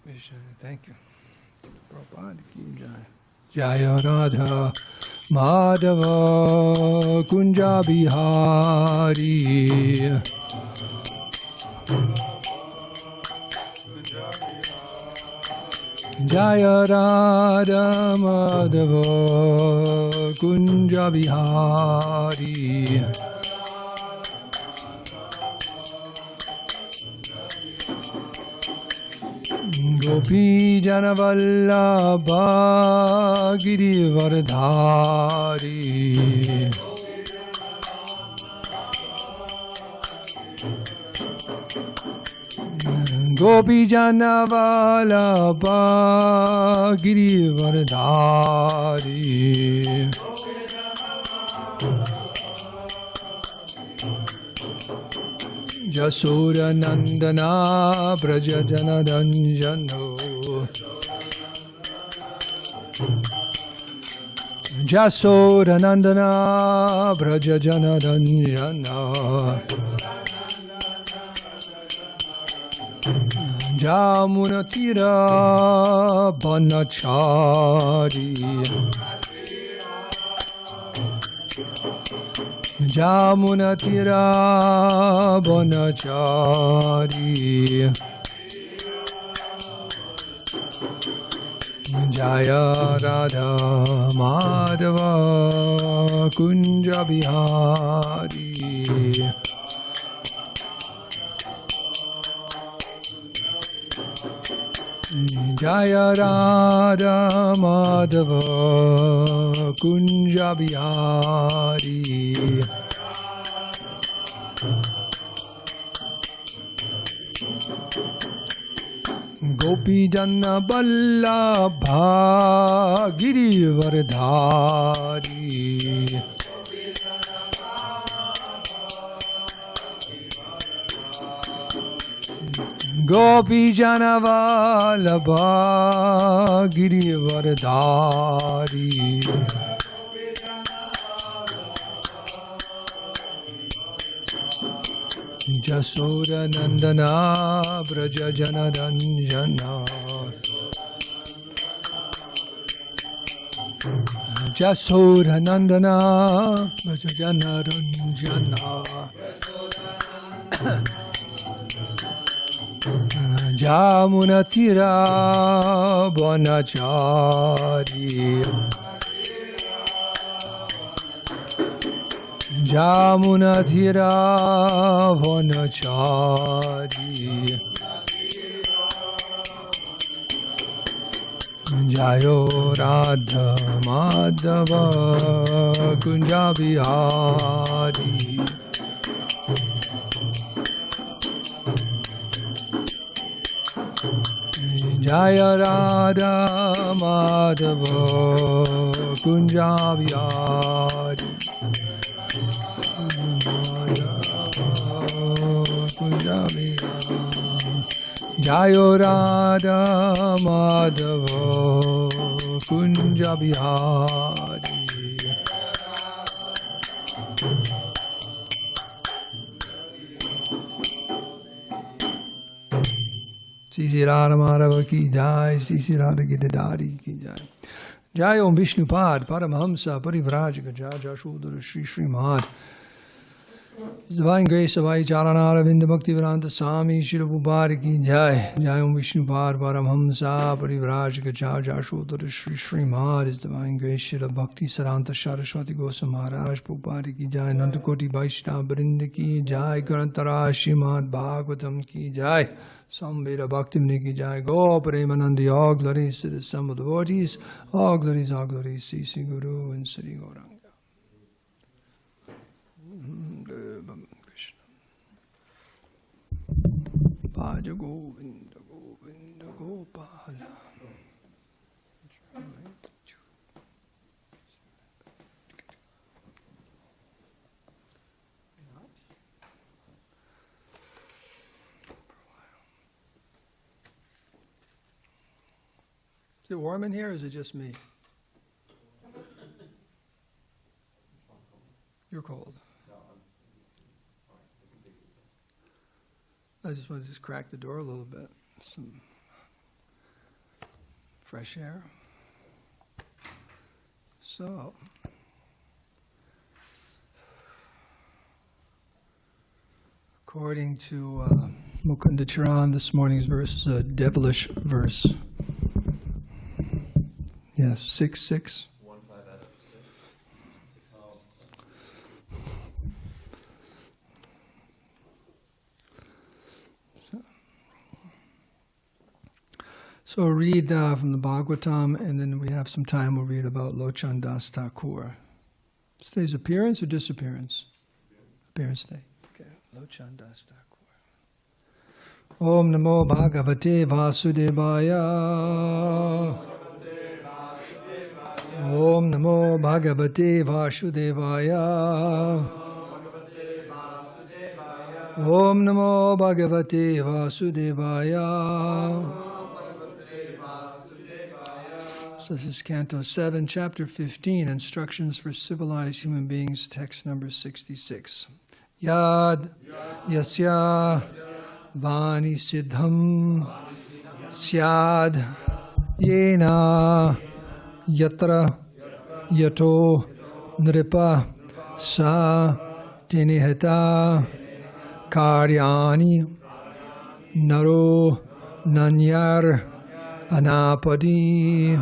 Krishna, thank you. Prabhupada ki jai. Jaya Radha Madhava Kunja Bihari. Jaya Radha Madhava Kunja Bihari. Gopi Janavallabha Girivardhari. Gopi Janavallabha Girivardhari. Jasura Nandana Braja Janaranjano. Jasura Nandana Braja Janaranjana. Jamunatira Banachari. Jamunatira Banachari. Jaya Radha Madhava Kunja Bihari. Jaya Radha Madhava Kunja Bihari. Gopi Janna Vallabha Girivardhari. Gopi Janna Vallabha Girivardhari. Jasura Nandana Braja Janaranjana. Jasura Nandana Braja Janaranjana. Jamunatira Banachari. Jamunatira Vanachari. Jayo Radha Madhava Kunja Bihari. Jaya Radha Madhava Kunja Bihari. Jayo Radha Madhava Kunja Bihari. Sri Radha Madhava ki jai, Sri Radha Giridhari ki jai. Jai Om Vishnupad Paramahamsa Parivrajaka Jai Jashodhara Shri Srimad. His Divine Grace of Acharana Aravinda Bhaktivedanta Swami Shri Prabhupada ki jai. Jai Om Vishnupad Paramahamsa Parivrajaka Jai Jashodhara Shri Srimad. His Divine Grace Shri Bhakti Saranta Saraswati Goswami Maharaj Prabhupada ki jai. Nantakoti Vaishnava Vrinda ki jai. Karantara Srimad Bhagavatam ki jai. Samveda Bhakti ki jai. Go Premanandi. All glories to the assembled devotees. All glories to Sri Guru and Sri Gauranga. Krishna. Bhaja Govinda Govinda Gopala. Is it warm in here or is it just me? You're cold. I just want to crack the door a little bit. fresh air. So, according to Mukunda Charan, this morning's verse is a devilish verse. Yes, 6:6. 1 5 out of 6. So read from the Bhagavatam, and then we have some time. We'll read about Lochan Das Thakur. Today's appearance or disappearance? Appearance day. Okay, Lochan Das Thakur. Om Namo Bhagavate Vasudevaya. Om Namo Bhagavate Vasudevaya. Om Namo Bhagavate Vasudevaya. So this is Canto 7, Chapter 15, Instructions for Civilized Human Beings, text number 66. Yad Yasya Vani Siddham Syad Yena Yatra Yato Nripa Sa Tinihata Karyani Naro Nanyar Anapadi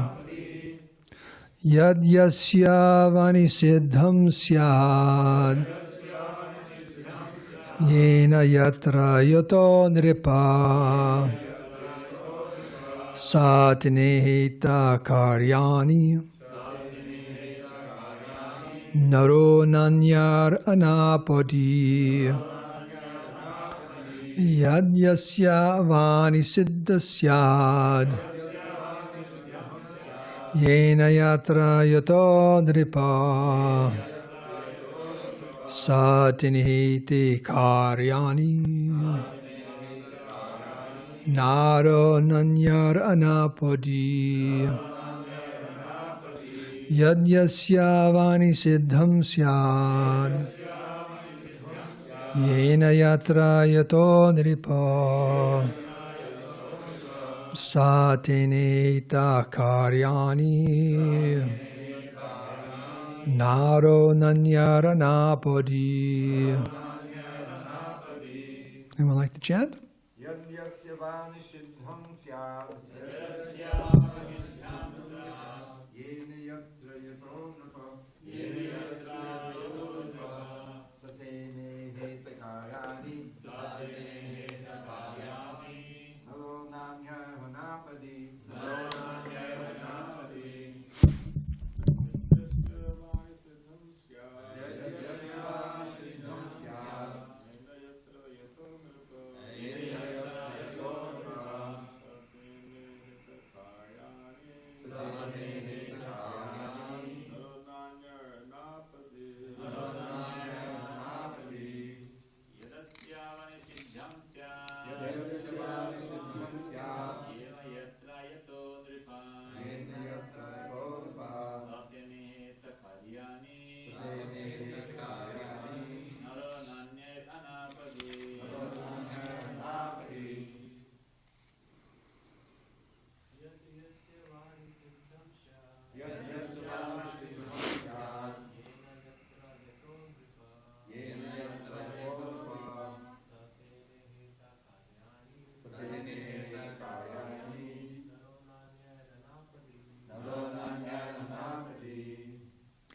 Yad Yasya Vani Siddham Syad Yena Yatra Yato Nripa Satinehita Karyani Naro Nanyar Anapadi Yad Yasya Vani Siddha Syad Yena Yatra Yato Nripa Satinihiti Karyani Naro Nanyar Anapadi Yad Yasya Vani Siddham Syad Yena Yatra Yato Nripa Satinita Karyani Naro Nanyara Napadi. Anyone like to chant?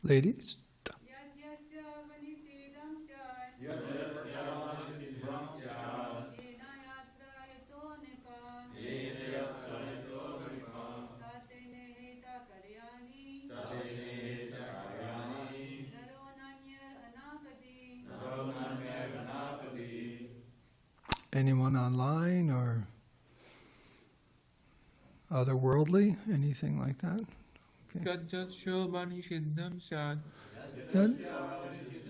Ladies? Anyone online or otherworldly? Anything like that? Yad Shobani Siddham Sad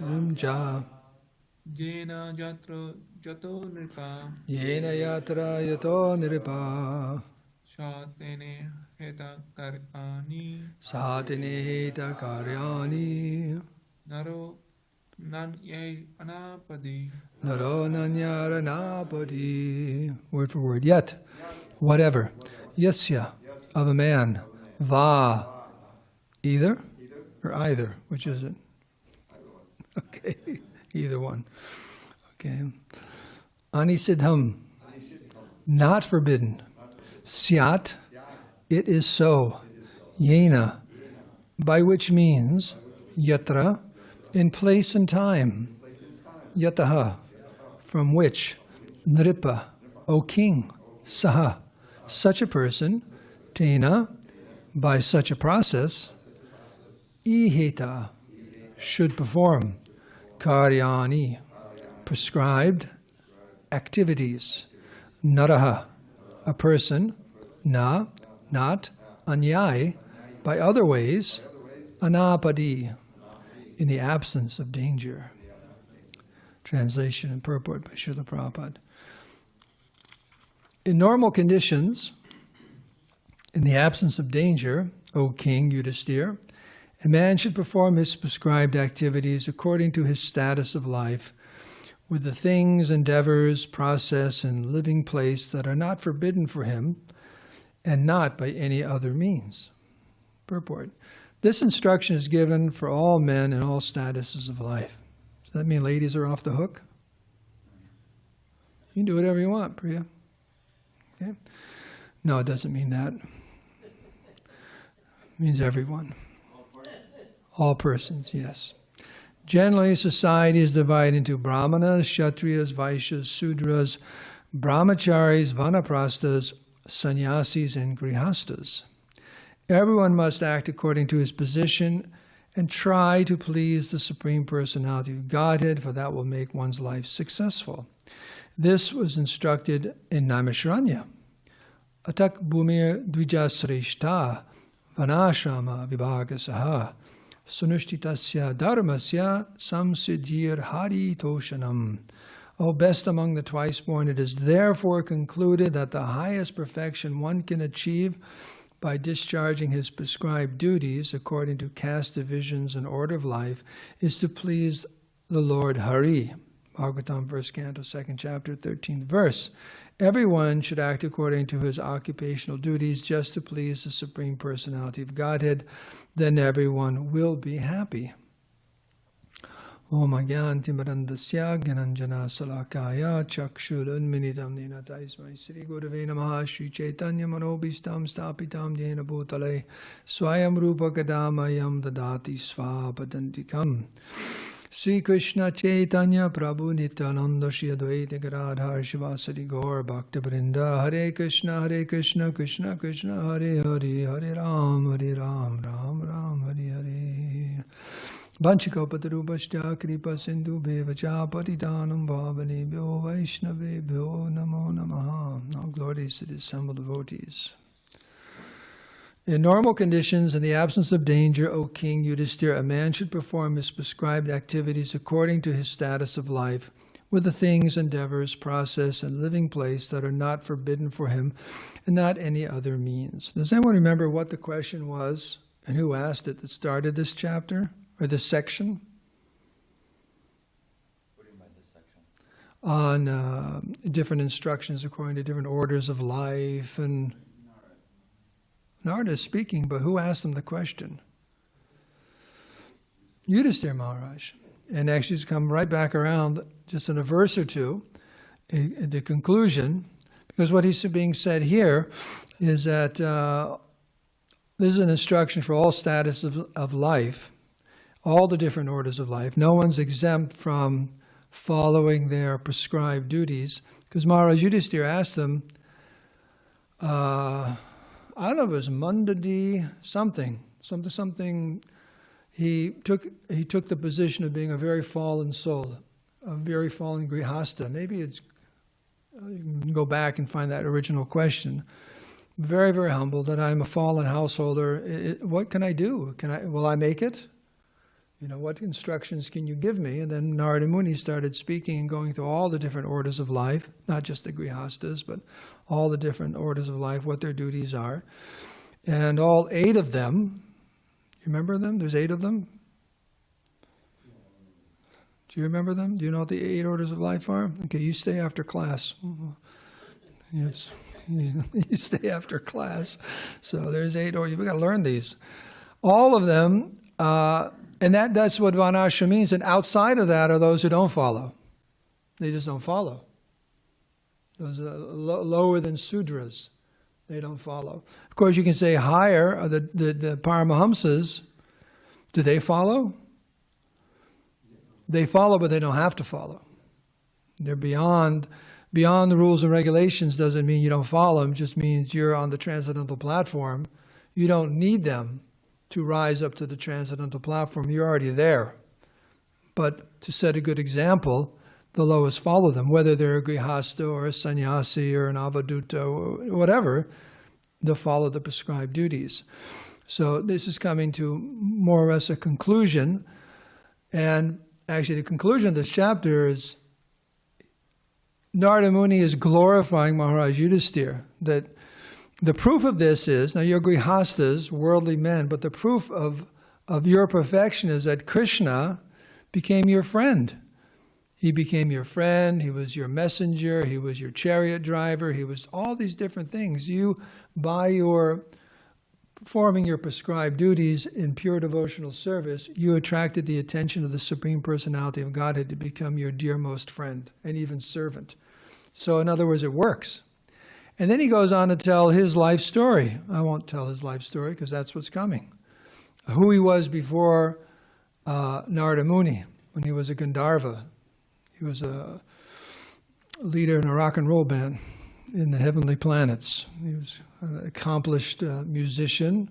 Rimja Jena Jatra Jato Nripa Yena Yatra Yato Nripa Shatene Heta Karyani Satinehita Karyani Naro Nanyai Anapadi Naro Nanyaranapadi. Word for word. Yet, whatever. Yasya of a man. Va, either or either? Which is it? Okay, either one. Okay. Anisiddham, not forbidden. Syat, it is so. Yena, by which means. Yatra, in place and time. Yataha, from which. Nripa, O king. Saha, such a person. Tena, by such a process. Iheta, should perform. Karyani, prescribed activities. Naraha, a person. Na, not. Anyai, by other ways. Anapadi, in the absence of danger. Translation and purport by Srila Prabhupada. In normal conditions, in the absence of danger, O King Yudhisthira, a man should perform his prescribed activities according to his status of life, with the things, endeavors, process, and living place that are not forbidden for him, and not by any other means. Purport. This instruction is given for all men in all statuses of life. Does that mean ladies are off the hook? You can do whatever you want, Priya. Okay? No, it doesn't mean that. It means everyone. All persons, yes. Generally, society is divided into brahmanas, kshatriyas, vaishyas, sudras, brahmacharis, vanaprasthas, sannyasis, and grihastas. Everyone must act according to his position and try to please the Supreme Personality of Godhead, for that will make one's life successful. This was instructed in Naimisharanya. Atak bhumir dvijasreshta vanashrama vibhagasaha sunushthitasya dharmasya samsiddhir hari toshanam. O best among the twice-born, it is therefore concluded that the highest perfection one can achieve by discharging his prescribed duties according to caste divisions and order of life is to please the Lord Hari. Bhagavatam, 1st Canto, 2nd Chapter, 13th Verse. Everyone should act according to his occupational duties just to please the Supreme Personality of Godhead. Then everyone will be happy. Om Agyanti Marandasya Gyananjana Salakaya Chakshur Unminitam Ninatai Sri Gurave Namaha Shri Chaitanya Manobhistam Stapitam Dhyena Bhutale Swayam Rupa Kadamayam Dadati Svapadantikam. Sri Krishna Chaitanya Prabhu Nityananda Shri Advaita Gadadhar Shivasari Gaur Bhakta Vrinda Hare Krishna Krishna Krishna Hare Hare Hare Ram Ram Ram Hare Hare. Vanchikapatarubhashya kripa sindhu bhevacha patidanam bhavanebhyo vaishnavebhyo namo namaha. All glories to the assembled devotees. In normal conditions, in the absence of danger, O King Yudhisthira, a man should perform his prescribed activities according to his status of life, with the things, endeavors, process, and living place that are not forbidden for him, and not any other means. Does anyone remember what the question was, and who asked it that started this chapter? Or this section? What do you mean by this section? On different instructions according to different orders of life. And Narada is speaking, but who asked him the question? Yudhisthira Maharaj. And actually it's come right back around just in a verse or two at the conclusion, because what is being said here is that this is an instruction for all statuses of life, all the different orders of life. No one's exempt from following their prescribed duties. Because Maharaj Yudhisthira asked them, I don't know if it was Mundadi, something. He took the position of being a very fallen soul, a very fallen grihasta. Maybe it's, you can go back and find that original question. Very, very humble, that I'm a fallen householder. What can I do? Will I make it? What instructions can you give me? And then Narada Muni started speaking and going through all the different orders of life, not just the grihastas, but all the different orders of life, what their duties are. And all 8 of them, you remember them? There's 8 of them? Do you remember them? Do you know what the 8 orders of life are? Okay, you stay after class. Yes. You stay after class. So there's 8 order. We've got to learn these. All of them, and that's what Varnashram means. And outside of that are those who don't follow. They just don't follow. Those are lower than Sudras. They don't follow. Of course, you can say higher, are the Paramahamsas. Do they follow? They follow, but they don't have to follow. They're beyond the rules and regulations. Doesn't mean you don't follow them. It just means you're on the transcendental platform. You don't need them to rise up to the transcendental platform. You're already there. But to set a good example, the lowest follow them, whether they're a grihasta or a sannyasi or an avaduta or whatever, they'll follow the prescribed duties. So this is coming to more or less a conclusion. And actually the conclusion of this chapter is Narada Muni is glorifying Maharaj Yudhisthira. That the proof of this is, now you're grihastas, worldly men, but the proof of your perfection is that Krishna became your friend. He became your friend, he was your messenger, he was your chariot driver, he was all these different things. You, by your performing your prescribed duties in pure devotional service, you attracted the attention of the Supreme Personality of Godhead to become your dearmost friend and even servant. So in other words, it works. And then he goes on to tell his life story. I won't tell his life story because that's what's coming. Who he was before Narada Muni, when he was a Gandharva. He was a leader in a rock and roll band in the heavenly planets. He was an accomplished musician.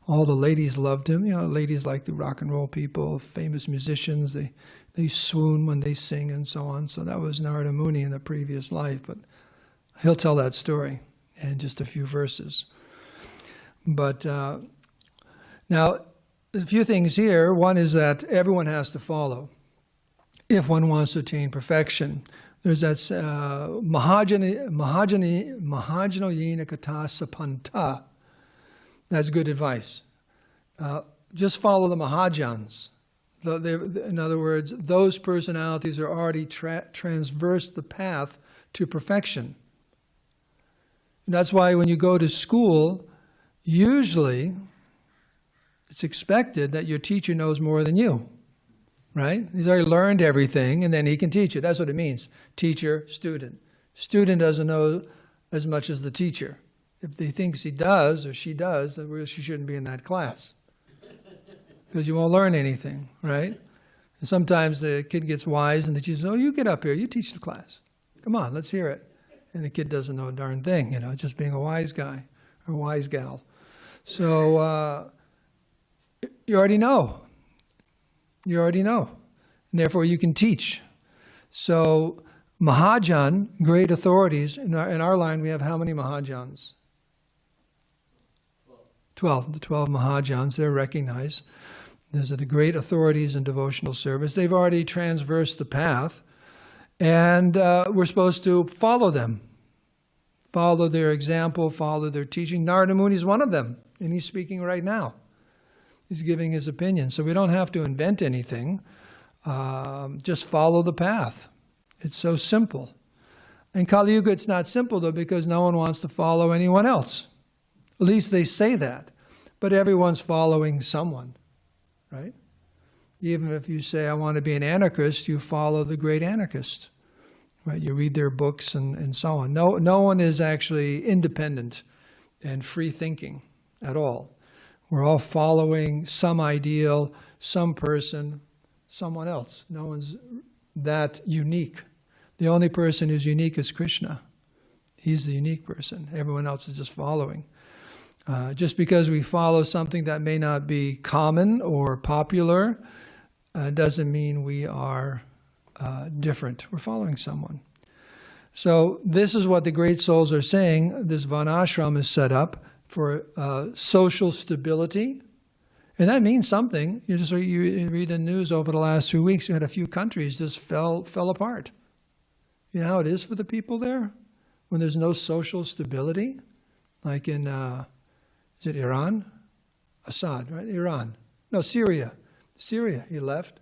All the ladies loved him. You know, ladies like the rock and roll people, famous musicians. They swoon when they sing and so on. So that was Narada Muni in the previous life. But he'll tell that story in just a few verses. But now, a few things here. One is that everyone has to follow if one wants to attain perfection. There's that Mahajanoyena Kata Sapanta. That's good advice. Just follow the Mahajans. In other words, those personalities are already transversed the path to perfection. And that's why when you go to school, usually it's expected that your teacher knows more than you. Right? He's already learned everything, and then he can teach you. That's what it means. Teacher, student. Student doesn't know as much as the teacher. If he thinks he does, or she does, then she shouldn't be in that class. Because you won't learn anything, right? And sometimes the kid gets wise, and the teacher says, oh, you get up here, you teach the class. Come on, let's hear it. And the kid doesn't know a darn thing, just being a wise guy or wise gal. So you already know. You already know. And therefore, you can teach. So, Mahajan, great authorities, in our line, we have how many Mahajans? 12. The 12 Mahajans, they're recognized. Those are the great authorities in devotional service. They've already transversed the path, and we're supposed to follow them. Follow their example, follow their teaching. Narada Muni is one of them, and he's speaking right now. He's giving his opinion. So we don't have to invent anything. Just follow the path. It's so simple. In Kali Yuga, it's not simple, though, because no one wants to follow anyone else. At least they say that. But everyone's following someone, right? Even if you say, I want to be an anarchist, you follow the great anarchist, right? You read their books and so on. No one is actually independent and free thinking at all. We're all following some ideal, some person, someone else. No one's that unique. The only person who's unique is Krishna. He's the unique person. Everyone else is just following. Just because we follow something that may not be common or popular doesn't mean we are different. We're following someone. So this is what the great souls are saying. This Varnashram is set up for social stability. And that means something. You read the news over the last 3 weeks, you had a few countries just fell apart. You know how it is for the people there? When there's no social stability? Like in, is it Iran? Assad, right? Iran. No, Syria. Syria, he left.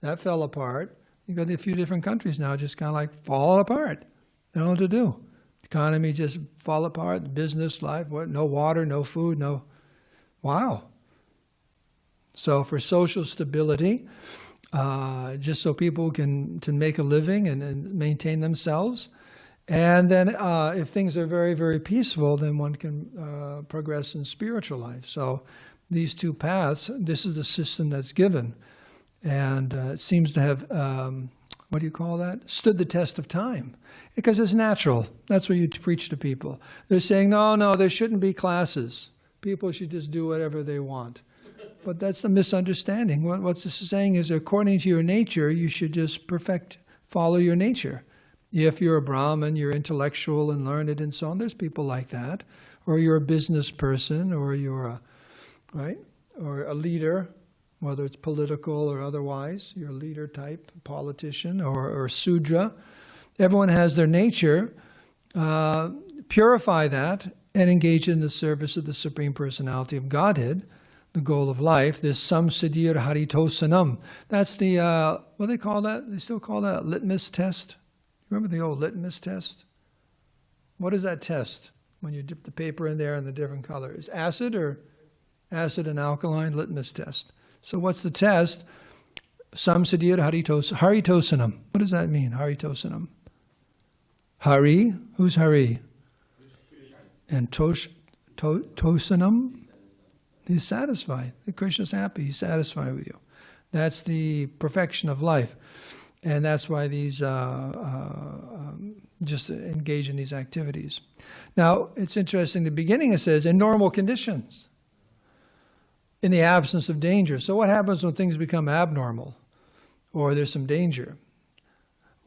That fell apart. You've got a few different countries now just kind of like falling apart. They don't know what to do. Economy just fall apart. Business life, what? No water, no food, no. Wow. So for social stability, just so people can make a living and maintain themselves. And then if things are very, very peaceful, then one can progress in spiritual life. So these two paths, this is the system that's given. And it seems to have, what do you call that? Stood the test of time. Because it's natural. That's what you preach to people. They're saying, no, there shouldn't be classes. People should just do whatever they want. But that's a misunderstanding. What this is saying is, according to your nature, you should just follow your nature. If you're a Brahmin, you're intellectual and learned and so on, there's people like that. Or you're a business person, or you're or a leader, whether it's political or otherwise, you're a leader type, politician, or Sudra. Everyone has their nature. Purify that and engage in the service of the Supreme Personality of Godhead, the goal of life. There's samsiddhir haritosanam. That's the, what do they call that? They still call that a litmus test? Remember the old litmus test? What is that test? When you dip the paper in there and the different colors. Acid or acid and alkaline litmus test. So what's the test? Samsiddhir haritosanam. What does that mean, haritosanam? Hari, who's Hari? And tosanam, he's satisfied. Krishna's happy, he's satisfied with you. That's the perfection of life. And that's why these just engage in these activities. Now, it's interesting, the beginning it says, in normal conditions, in the absence of danger. So what happens when things become abnormal or there's some danger?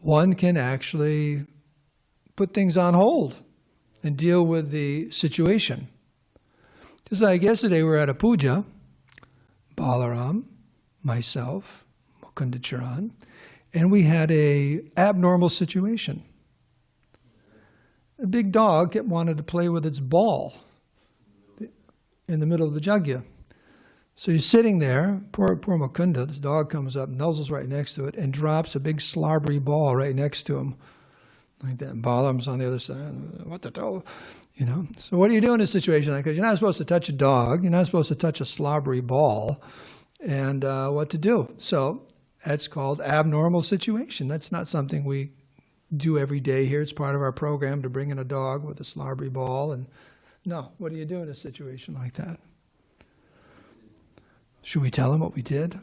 One can actually put things on hold and deal with the situation. Just like yesterday, we were at a puja, Balaram, myself, Mukunda Charan, and we had a abnormal situation. A big dog wanted to play with its ball in the middle of the jagya. So he's sitting there, poor Mukunda, this dog comes up, nuzzles right next to it, and drops a big slobbery ball right next to him. Like that. And Balaram's on the other side. What the hell? You know? So what do you do in a situation like that? You're not supposed to touch a dog. You're not supposed to touch a slobbery ball. And what to do? So that's called abnormal situation. That's not something we do every day here. It's part of our program to bring in a dog with a slobbery ball. And no, what do you do in a situation like that? Should we tell him what we did?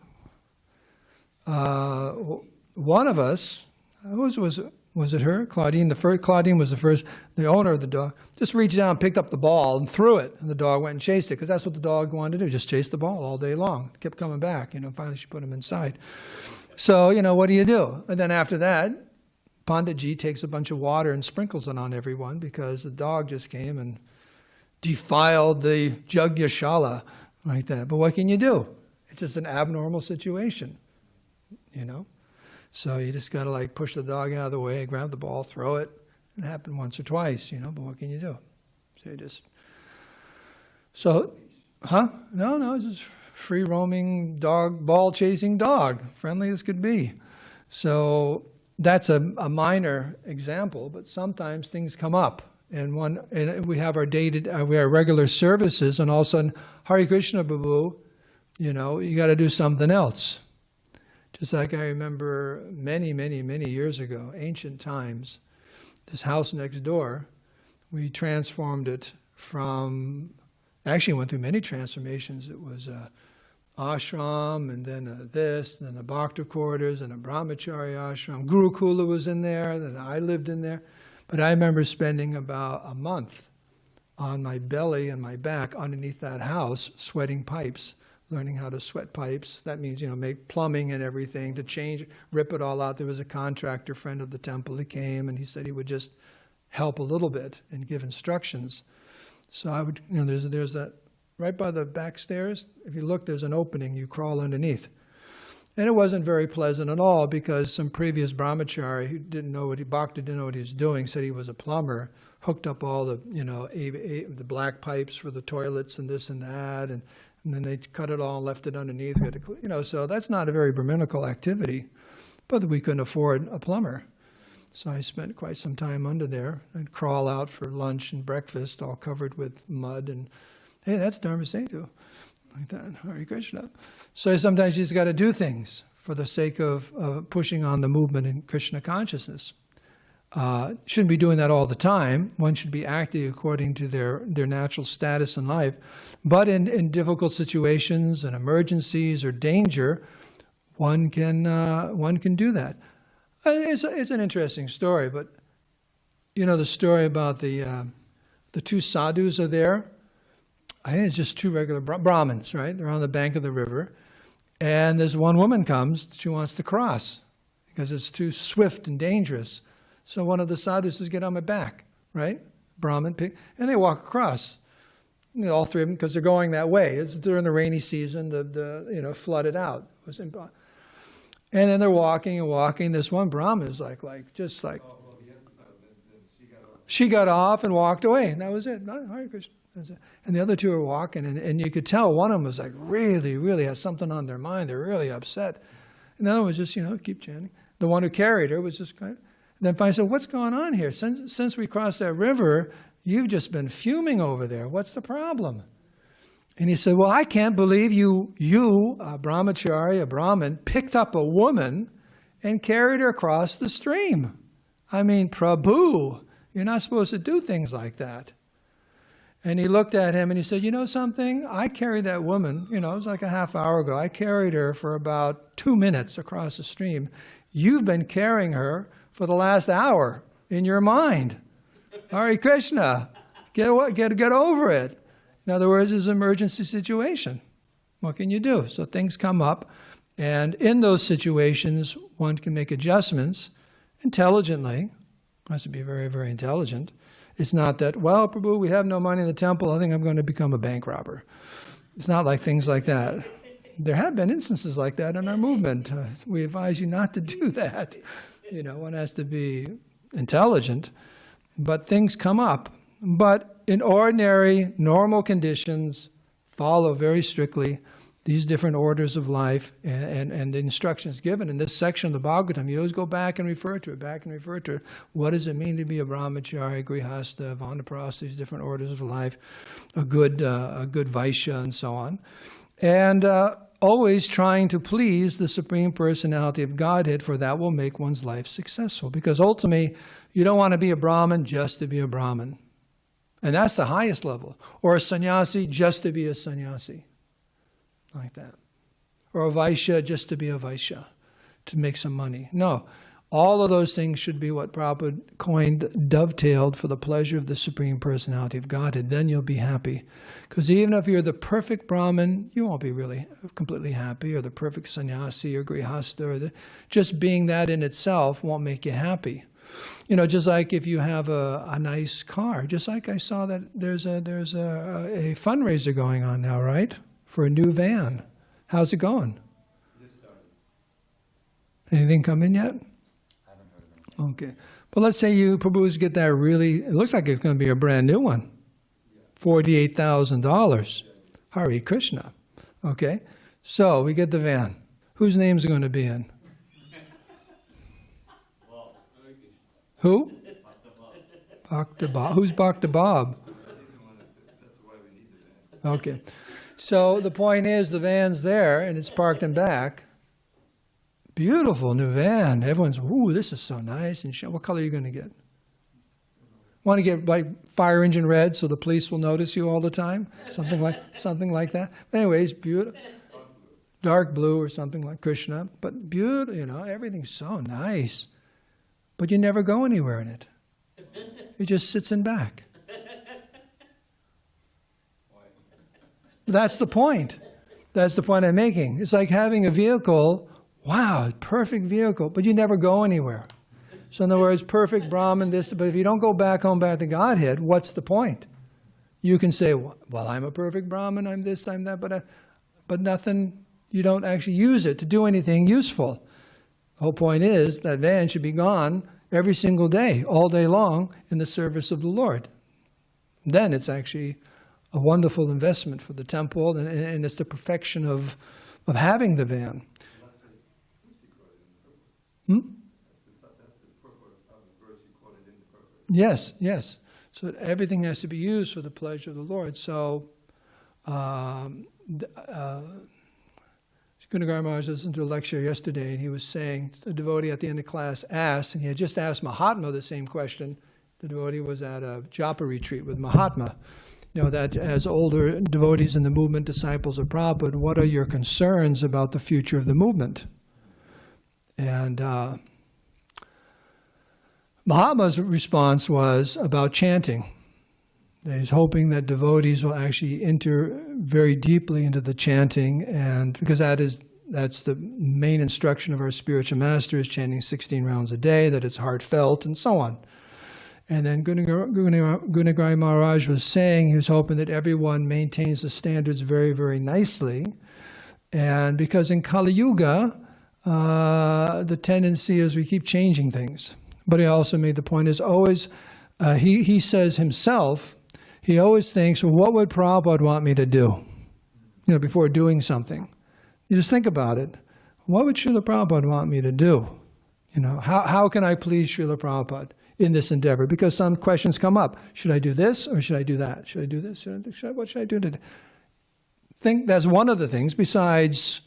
One of us, was it her? Claudine. Claudine was the owner of the dog. Just reached down, picked up the ball, and threw it. And the dog went and chased it, because that's what the dog wanted to do, just chase the ball all day long. It kept coming back. Finally she put him inside. So, what do you do? And then after that, Panditji takes a bunch of water and sprinkles it on everyone, because the dog just came and defiled the Jagyashala like that. But what can you do? It's just an abnormal situation, So you just got to push the dog out of the way, grab the ball, throw it. It happened once or twice, but what can you do? No, it's just free roaming dog, ball chasing dog, friendly as could be. So that's a minor example, but sometimes things come up. And we have our regular services, and all of a sudden, Hare Krishna Babu, you got to do something else. Just like I remember many, many, many years ago, ancient times, this house next door, we transformed it from, actually went through many transformations. It was a ashram, and then then the bhakta quarters, and a brahmachari ashram. Gurukula was in there, then I lived in there. But I remember spending about a month on my belly and my back underneath that house, sweating pipes, learning how to sweat pipes. That means, make plumbing and everything, to change, rip it all out. There was a contractor friend of the temple. He came and he said he would just help a little bit and give instructions. So I would, there's that, right by the back stairs, if you look, there's an opening, you crawl underneath. And it wasn't very pleasant at all, because some previous brahmachari who Bhakti didn't know what he was doing, said he was a plumber, hooked up all the, the black pipes for the toilets and this and that, and then they cut it all and left it underneath. So that's not a very Brahminical activity, but we couldn't afford a plumber. So I spent quite some time under there. I'd crawl out for lunch and breakfast, all covered with mud, and hey, that's Dharmasetu, like that, Hare Krishna. So sometimes you just got to do things for the sake of pushing on the movement in Krishna consciousness. Shouldn't be doing that all the time. One should be acting according to their natural status in life. But in difficult situations and emergencies or danger, one can do that. It's an interesting story, but you know the story about the two sadhus are there. I think it's just two regular Brahmins, right? They're on the bank of the river, and this one woman comes. She wants to cross because it's too swift and dangerous. So one of the sadhus says, "Get on my back," right? Brahmin, and they walk across. You know, all three of them, because they're going that way. It's during the rainy season, the flooded out. It was impossible. And then they're walking and walking. This one Brahmin is just like. She got off and walked away, and that was it. Hare Krishna. And the other two are walking, and you could tell one of them was like really, really had something on their mind. They're really upset. And the other one was just, keep chanting. The one who carried her was just kind of. And then finally said, "What's going on here? Since we crossed that river, you've just been fuming over there. What's the problem?" And he said, "Well, I can't believe you, a brahmachari, a Brahmin, picked up a woman and carried her across the stream. I mean, Prabhu, you're not supposed to do things like that." And he looked at him and he said, "You know something? I carried that woman, it was like a half hour ago. I carried her for about 2 minutes across the stream. You've been carrying her for the last hour in your mind. Hare Krishna, get over it." In other words, it's an emergency situation. What can you do? So things come up, and in those situations, one can make adjustments intelligently. One has to be very, very intelligent. It's not that, "Well, Prabhu, we have no money in the temple. I think I'm going to become a bank robber." It's not like things like that. There have been instances like that in our movement. We advise you not to do that. One has to be intelligent, but things come up. But in ordinary, normal conditions, follow very strictly these different orders of life and the instructions given. In this section of the Bhagavatam, you always go back and refer to it, What does it mean to be a brahmachari, grihastha, vanaprastha, these different orders of life, a good vaishya, and so on. And always trying to please the Supreme Personality of Godhead, for that will make one's life successful. Because ultimately, you don't want to be a Brahmin just to be a Brahmin. And that's the highest level. Or a sannyasi just to be a sannyasi. Like that. Or a Vaishya just to be a Vaishya, to make some money. No. All of those things should be what Prabhupada coined dovetailed for the pleasure of the Supreme Personality of Godhead. Then you'll be happy. Because even if you're the perfect Brahmin, you won't be really completely happy, or the perfect sannyasi or grihastha, just being that in itself won't make you happy. Just like if you have a nice car, just like I saw that there's a fundraiser going on now, right? For a new van. How's it going? Just started. Anything come in yet? I haven't heard of them. Okay. But let's say you, Prabhu's, get that it looks like it's going to be a brand new one. $48,000. Hare Krishna. Okay. So we get the van. Whose name's going to be in? Who? Bhakti Bob. Who's Bhakti Bob? Okay. So the point is, the van's there and it's parked in back. Beautiful new van. Everyone's, "Ooh, this is so nice." And what color are you going to get? Want to get like fire engine red so the police will notice you all the time? Something like that. But anyways, beautiful. Dark blue or something like Krishna. But beautiful, everything's so nice. But you never go anywhere in it. It just sits in back. That's the point. That's the point I'm making. It's like having a vehicle, wow, perfect vehicle, but you never go anywhere. So in other words, perfect Brahman, but if you don't go back home, back to Godhead, what's the point? You can say, "Well, I'm a perfect Brahman, I'm this, I'm that," but nothing, you don't actually use it to do anything useful. The whole point is that van should be gone every single day, all day long, in the service of the Lord. Then it's actually a wonderful investment for the temple, and it's the perfection of having the van. Yes, yes. So everything has to be used for the pleasure of the Lord. So, Gunagara Maharaj listened to a lecture yesterday, and he was saying, a devotee at the end of class asked, and he had just asked Mahatma the same question. The devotee was at a japa retreat with Mahatma. You know, that as older devotees in the movement, disciples of Prabhupada, what are your concerns about the future of the movement? And Mahatma's response was about chanting. He's hoping that devotees will actually enter very deeply into the chanting, and because that's the main instruction of our spiritual masters, chanting 16 rounds a day, that it's heartfelt, and so on. And then Gunagari Maharaj was saying he was hoping that everyone maintains the standards very, very nicely. And because in Kali Yuga, the tendency is we keep changing things. But he also made the point is always, he says himself, he always thinks, well, what would Prabhupada want me to do? You know, before doing something. You just think about it. What would Srila Prabhupada want me to do? You know, how can I please Srila Prabhupada in this endeavor? Because some questions come up. Should I do this or should I do that? Should I do this? What should I do today? Think that's one of the things besides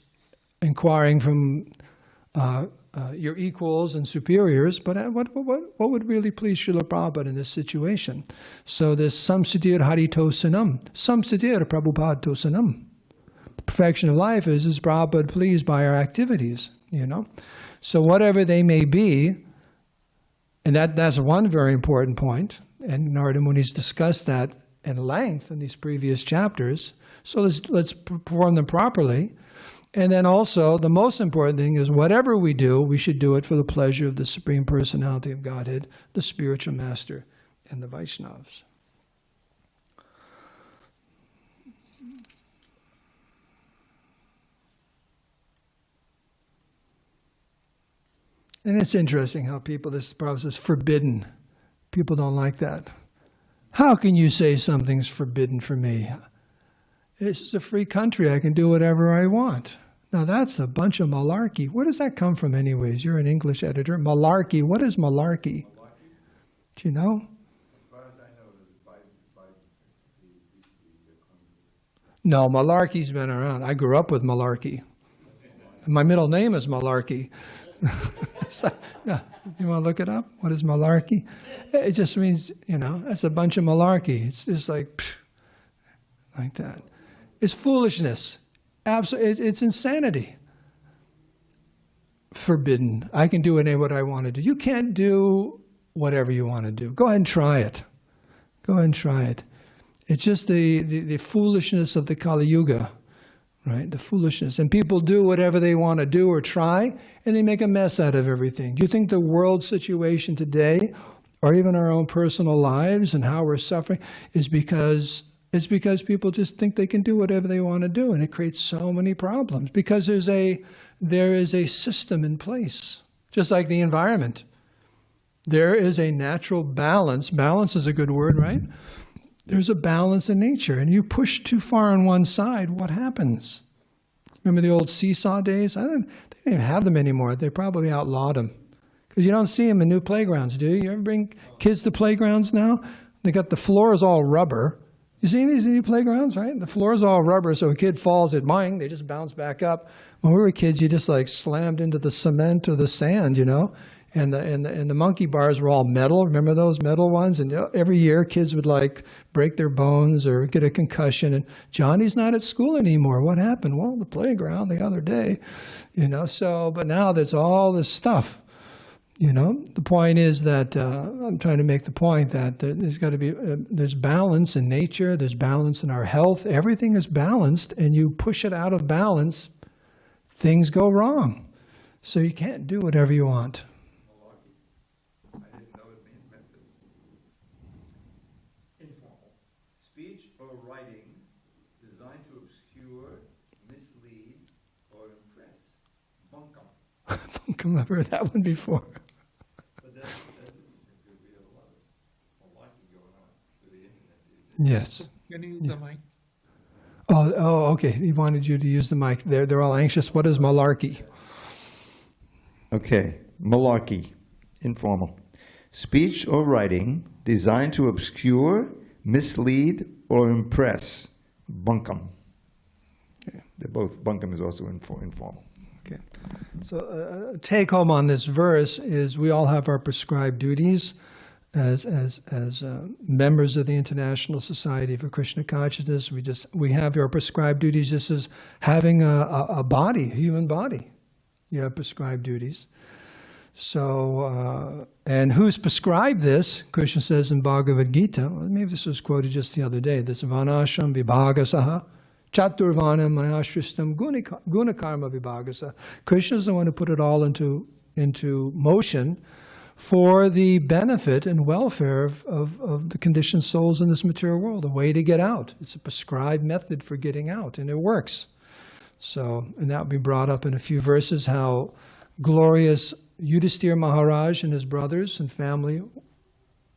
inquiring from your equals and superiors, but what would really please Srila Prabhupada in this situation? So this samsiddhir haritosanam, samsiddhir prabhupatosanam. The perfection of life is Prabhupada pleased by our activities, you know? So whatever they may be, and that's one very important point, and Narada Muni's discussed that in length in these previous chapters, so let's perform them properly. And then also, the most important thing is whatever we do, we should do it for the pleasure of the Supreme Personality of Godhead, the spiritual master, and the Vaishnavas. And it's interesting how this process is forbidden. People don't like that. How can you say something's forbidden for me? This is a free country. I can do whatever I want. Now that's a bunch of malarkey. Where does that come from anyways? You're an English editor. Malarkey. What is malarkey? Do you know? As far as I know, No, malarkey's been around. I grew up with malarkey. My middle name is Malarkey. So, yeah, you want to look it up? What is malarkey? It just means, that's a bunch of malarkey. It's just like that. It's foolishness. Absolutely, it's insanity. Forbidden. I can do what I want to do. You can't do whatever you want to do. Go ahead and try it. Go ahead and try it. It's just the foolishness of the Kali Yuga, right? The foolishness. And people do whatever they want to do or try, and they make a mess out of everything. Do you think the world situation today, or even our own personal lives and how we're suffering, is because people just think they can do whatever they want to do, and it creates so many problems because there is a system in place, just like the environment. There is a natural balance. Balance is a good word, right? There's a balance in nature, and you push too far on one side, what happens? Remember the old seesaw days? They don't even have them anymore. They probably outlawed them because you don't see them in new playgrounds, do you? You ever bring kids to playgrounds now? They got the floors all rubber. You seen these new playgrounds, right? The floor is all rubber, so a kid falls at mine, they just bounce back up. When we were kids, you just like slammed into the cement or the sand, and the monkey bars were all metal. Remember those metal ones? And every year, kids would like break their bones or get a concussion. And Johnny's not at school anymore. What happened? Well, the playground the other day, So, but now there's all this stuff. The point is that I'm trying to make the point that there's got to be there's balance in nature, there's balance in our health. Everything is balanced, and you push it out of balance, things go wrong. So you can't do whatever you want. I didn't know it meant this. Informal. Speech or writing designed to obscure, mislead, or impress. Bunkum. I've heard that one before. Yes. Can you use the mic? Oh, okay. He wanted you to use the mic. They're all anxious. What is malarkey? Okay, malarkey, informal. speech or writing designed to obscure, mislead, or impress. Bunkam. Okay. They're both, bunkam is also informal. Okay. So take home on this verse is we all have our prescribed duties as members of the International Society for Krishna Consciousness. We have your prescribed duties just as having a body, a human body. You have prescribed duties. So, and who's prescribed this? Krishna says in Bhagavad Gita, well, maybe this was quoted just the other day, this Vanasham Vibhagasaha Chaturvanam Mahashristam Gunakarma Vibhagasa. Krishna is the one who put it all into motion for the benefit and welfare of the conditioned souls in this material world, a way to get out. It's a prescribed method for getting out, and it works. So, and that will be brought up in a few verses, how glorious Yudhisthira Maharaj and his brothers and family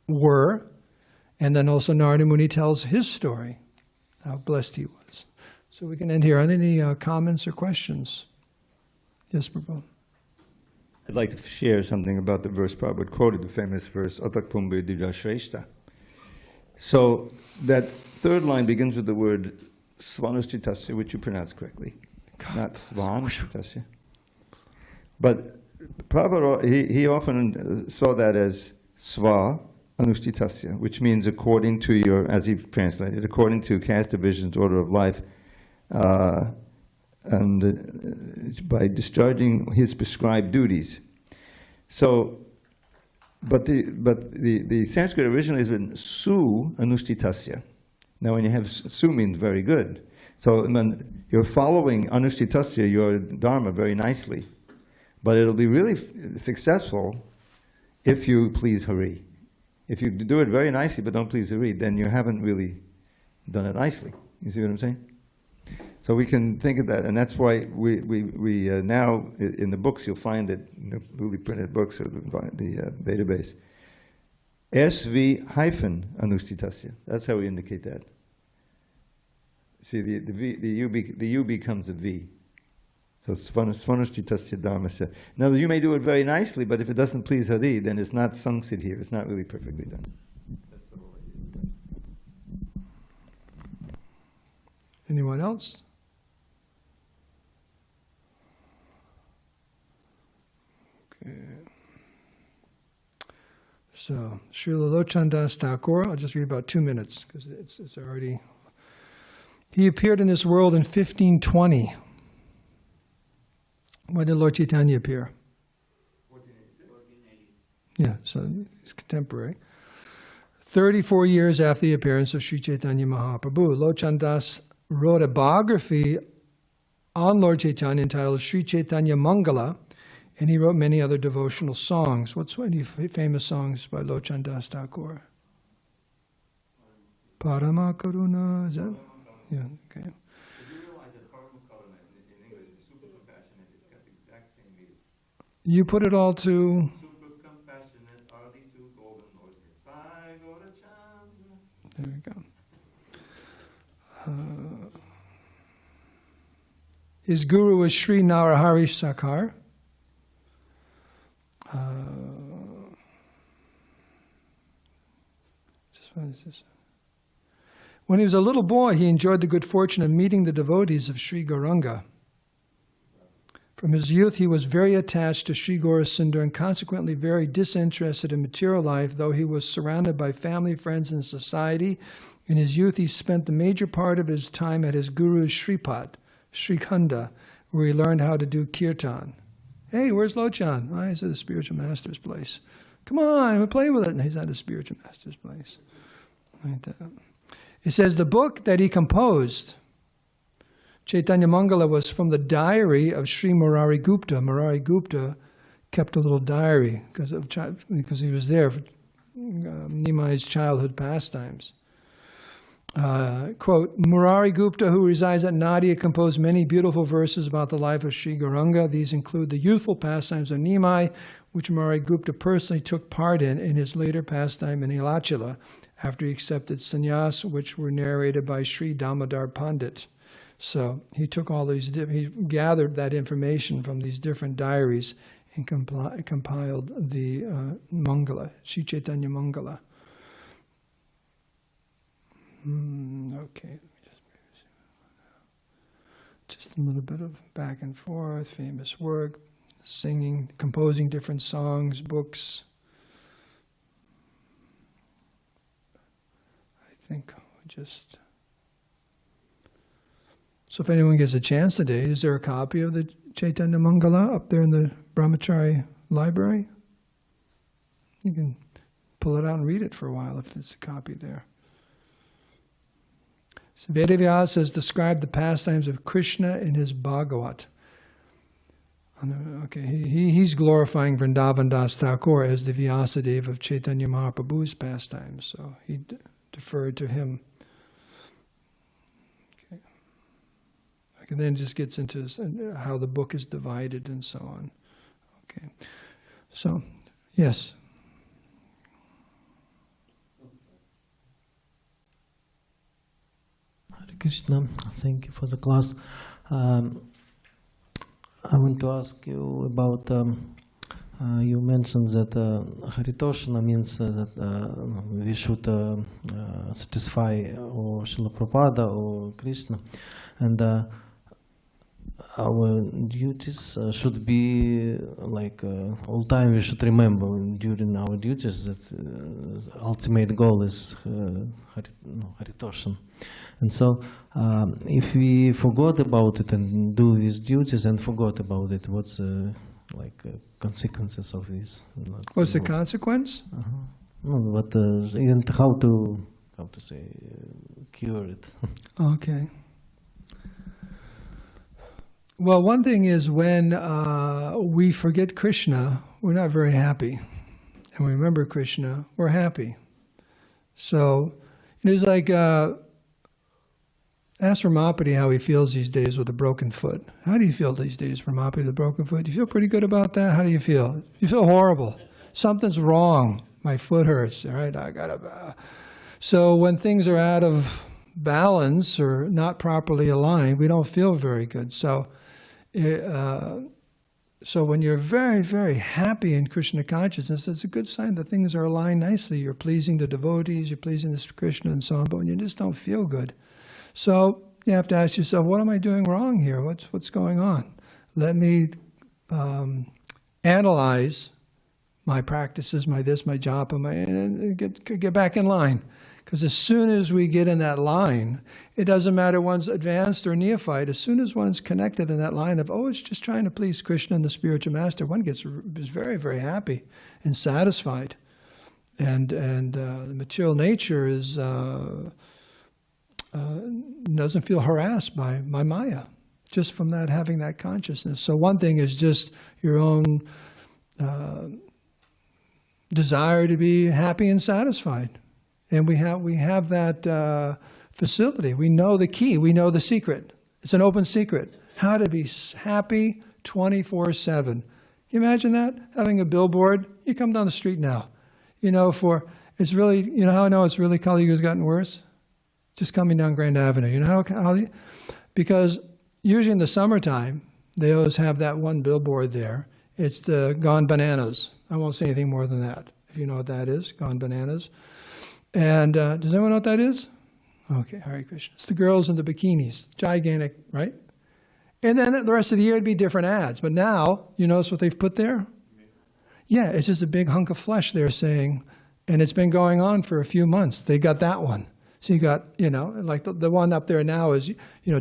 were. And then also Narada Muni tells his story, how blessed he was. So we can end here. Any comments or questions? Yes, Prabhu. I'd like to share something about the verse Prabhupada quoted, the famous verse, Atak Pumbe Divya Shrestha. So that third line begins with the word Svanushchitasya, which you pronounce correctly. Not Svanushchitasya. But Prabhupada, he often saw that as Sva Anushchitasya, which means according to your, as he translated, according to caste division's order of life, and by discharging his prescribed duties. So, but the Sanskrit originally has been Su Anushchitasya. Now, when you have Su means very good. So when you're following Anushchitasya, your Dharma, very nicely. But it'll be really successful if you please Hari. If you do it very nicely but don't please Hari, then you haven't really done it nicely. You see what I'm saying? So we can think of that, and that's why we now in the books you'll find that, newly printed books or the database, SV hyphen Anushchitasya. That's how we indicate that. See, the U becomes a V. So Svanushchitasya Dharmasya. Now you may do it very nicely, but if it doesn't please Hari, then it's not sangsit here. It's not really perfectly done. That's the whole idea. Anyone else? Okay. So, Srila Lochandas Thakur, I'll just read about 2 minutes because it's already. He appeared in this world in 1520. When did Lord Chaitanya appear? 1480s. Yeah, so he's contemporary. 34 years after the appearance of Sri Chaitanya Mahaprabhu, Lochandas wrote a biography on Lord Chaitanya entitled Sri Chaitanya Mangala, and he wrote many other devotional songs. What's any famous songs by Lochandas Thakur? Parama Karuna, is that? Yeah, okay. You put it all to... Super compassionate are these two golden lords. Five order charms. There we go. His guru was Sri Narahari Sakar. What is this? When he was a little boy, he enjoyed the good fortune of meeting the devotees of Sri Gauranga. From his youth, he was very attached to Sri Gaurasundar and consequently very disinterested in material life, though he was surrounded by family, friends, and society. In his youth, he spent the major part of his time at his guru's Shripad, Srikhanda, where he learned how to do kirtan. Hey, where's Lochan? Oh, he's at the spiritual master's place. Come on, we'll play with it. And he's at the spiritual master's place. Like that. It says the book that he composed, Chaitanya Mangala, was from the diary of Sri Murari Gupta. Murari Gupta kept a little diary because he was there for Nimai's childhood pastimes. Quote, Murari Gupta, who resides at Nadia, composed many beautiful verses about the life of Sri Gauranga. These include the youthful pastimes of Nimai, which Murari Gupta personally took part in his later pastime in Ilachala, after he accepted sannyas, which were narrated by Sri Damodar Pandit. So he took all these, he gathered that information from these different diaries and compiled the Mangala, Sri Chaitanya Mangala. Okay, just a little bit of back and forth, famous work, singing, composing different songs, books. I think we just... So if anyone gets a chance today, is there a copy of the Chaitanya Mangala up there in the Brahmachari library? You can pull it out and read it for a while if there's a copy there. So Vedavyasa has described the pastimes of Krishna in his Bhagavat. Okay, he's glorifying Vrindavan Das Thakur as the Vyasadeva of Chaitanya Mahaprabhu's pastimes, so he deferred to him. And then it just gets into how the book is divided and so on. Okay, so yes. Hare Krishna, thank you for the class. I want to ask you about. You mentioned that Haritoshana means that we should satisfy or Srila Prabhupada or Krishna, and our duties should be like all time. We should remember during our duties that ultimate goal is Haritoshan. And so, if we forgot about it and do these duties and forgot about it, what's consequences of this? What's the consequence? No, but and how to say cure it? Okay. Well, one thing is when we forget Krishna, we're not very happy. And we remember Krishna, we're happy. So it is like, ask Ramapati how he feels these days with a broken foot. How do you feel these days, Ramapati, with a broken foot? Do you feel pretty good about that? How do you feel? You feel horrible. Something's wrong. My foot hurts, all right? So when things are out of balance or not properly aligned, we don't feel very good. So when you're very, very happy in Krishna consciousness, it's a good sign that things are aligned nicely. You're pleasing the devotees, you're pleasing the Krishna and so on, but when you just don't feel good. So you have to ask yourself, what am I doing wrong here? What's going on? Let me analyze my practices, my this, my japa, and get back in line. Because as soon as we get in that line, it doesn't matter one's advanced or neophyte, as soon as one's connected in that line of, it's just trying to please Krishna and the spiritual master, one is very, very happy and satisfied. And the material nature is doesn't feel harassed by Maya, just from that having that consciousness. So one thing is just your own desire to be happy and satisfied. And we have that facility. We know the key. We know the secret. It's an open secret. How to be happy 24/7. Can you imagine that? Having a billboard. You come down the street now. It's really, how I know it's really Kali Yuga's gotten worse? Just coming down Grand Avenue. You know how? Because usually in the summertime, they always have that one billboard there. It's the Gone Bananas. I won't say anything more than that. If you know what that is, Gone Bananas. And does anyone know what that is? Okay, Hare Krishna. It's the girls in the bikinis. Gigantic, right? And then the rest of the year it'd be different ads. But now, you notice what they've put there? Yeah, it's just a big hunk of flesh they're saying. And it's been going on for a few months. They got that one. So you got, like the one up there now is,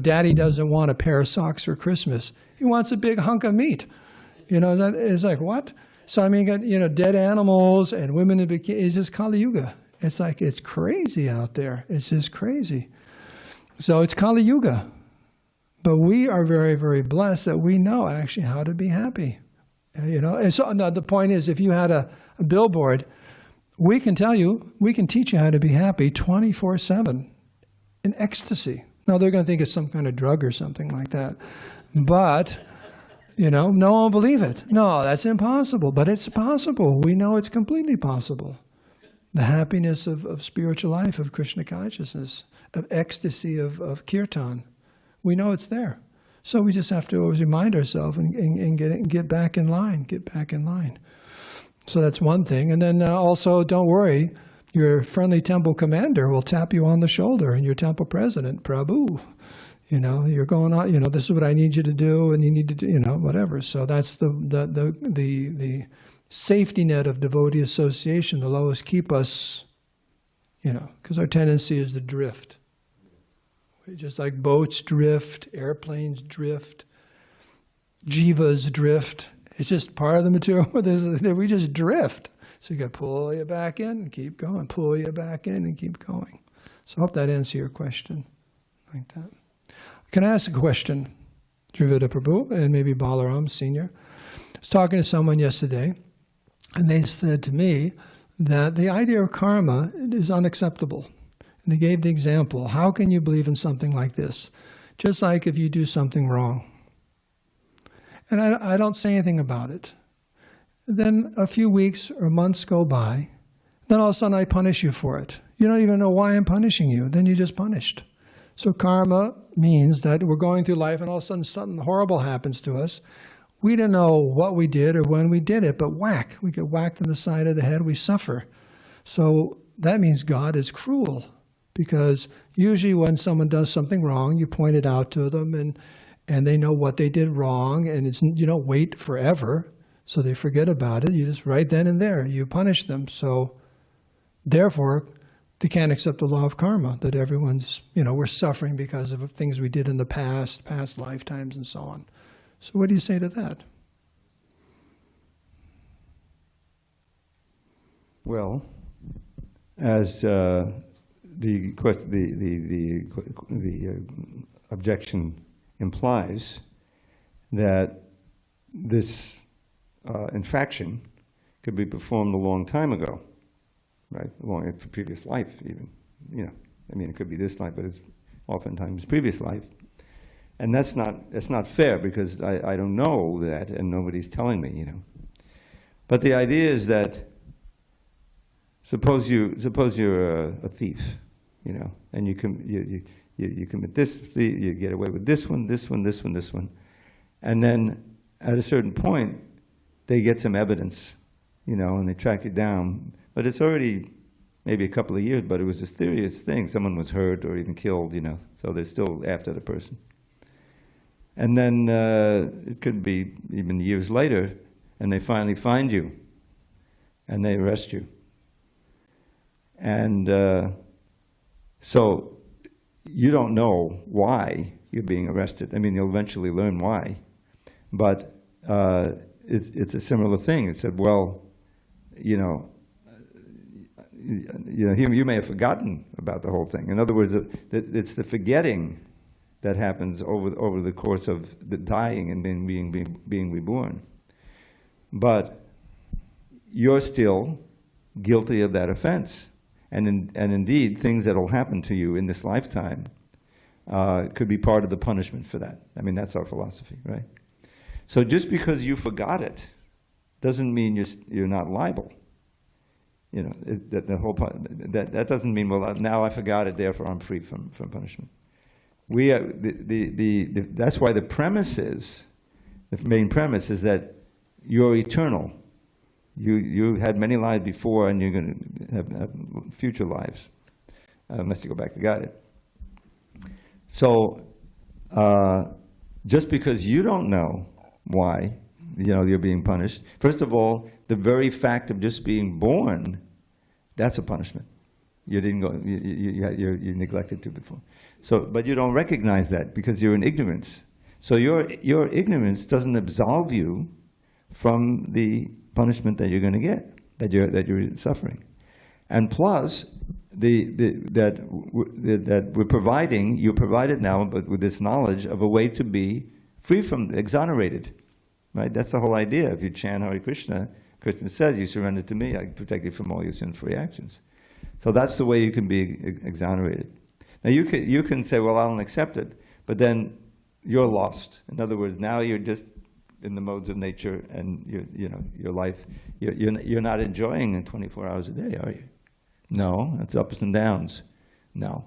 Daddy doesn't want a pair of socks for Christmas. He wants a big hunk of meat. It's like, what? So I mean, you got, dead animals and women in bikinis. It's just Kali Yuga. It's like, it's crazy out there. It's just crazy. So it's Kali Yuga. But we are very, very blessed that we know actually how to be happy. And so now the point is, if you had a billboard, we can teach you how to be happy 24/7 in ecstasy. Now they're going to think it's some kind of drug or something like that. But, no one will believe it. No, that's impossible. But it's possible. We know it's completely possible. The happiness of spiritual life, of Krishna consciousness, of ecstasy, of kirtan. We know it's there. So we just have to always remind ourselves and get back in line, get back in line. So that's one thing. And then also, don't worry, your friendly temple commander will tap you on the shoulder, and your temple president, Prabhu, you're going on, this is what I need you to do, and you need to do, whatever. So that's the safety net of devotee association to always keep us, because our tendency is to drift. Just like boats drift, airplanes drift, jivas drift. It's just part of the material. We just drift. So you got to pull you back in and keep going, pull you back in and keep going. So I hope that answers your question like that. Can I ask a question, Dravida Prabhu and maybe Balaram Senior? I was talking to someone yesterday, and they said to me that the idea of karma is unacceptable. And they gave the example, how can you believe in something like this? Just like if you do something wrong. And I don't say anything about it. Then a few weeks or months go by, then all of a sudden I punish you for it. You don't even know why I'm punishing you, then you're just punished. So karma means that we're going through life and all of a sudden something horrible happens to us. We don't know what we did or when we did it, but whack, we get whacked in the side of the head, we suffer. So that means God is cruel. Because usually when someone does something wrong, you point it out to them and they know what they did wrong, and you don't wait forever so they forget about it. You just right then and there, you punish them. So therefore, they can't accept the law of karma, that everyone's, we're suffering because of things we did in the past lifetimes and so on. So what do you say to that? Well, as the objection implies, that this infraction could be performed a long time ago, right? Long in previous life, even. It could be this life, but it's oftentimes previous life, and that's not fair because I don't know that, and nobody's telling me, But the idea is that suppose you're a thief. And you commit this, you get away with this one, and then at a certain point, they get some evidence, and they track you down. But it's already maybe a couple of years, but it was a serious thing. Someone was hurt or even killed, so they're still after the person. And then it could be even years later, and they finally find you, and they arrest you. And so you don't know why you're being arrested. You'll eventually learn why. But it's a similar thing. It said, well, you may have forgotten about the whole thing. In other words, it's the forgetting that happens over the course of the dying and being reborn. But you're still guilty of that offense. And indeed, things that will happen to you in this lifetime could be part of the punishment for that. That's our philosophy, right? So just because you forgot it doesn't mean you're not liable. That doesn't mean, well, now I forgot it, therefore I'm free from punishment. That's why the main premise is that you're eternal. You had many lives before, and you're going to have future lives, unless you go back to Godhead. So, just because you don't know why, you're being punished. First of all, the very fact of just being born, that's a punishment. You didn't go. You neglected to before. So, but you don't recognize that because you're in ignorance. So your ignorance doesn't absolve you from the punishment that you're going to get, that you're suffering. And plus, that we're providing, you're provided now, but with this knowledge of a way to be free from, exonerated, right? That's the whole idea. If you chant Hare Krishna, Krishna says, you surrender to me, I protect you from all your sin-free actions. So that's the way you can be exonerated. Now you can say, well, I don't accept it, but then you're lost. In other words, now you're just in the modes of nature, and your life, you're not enjoying it 24 hours a day, are you? No, it's ups and downs. No.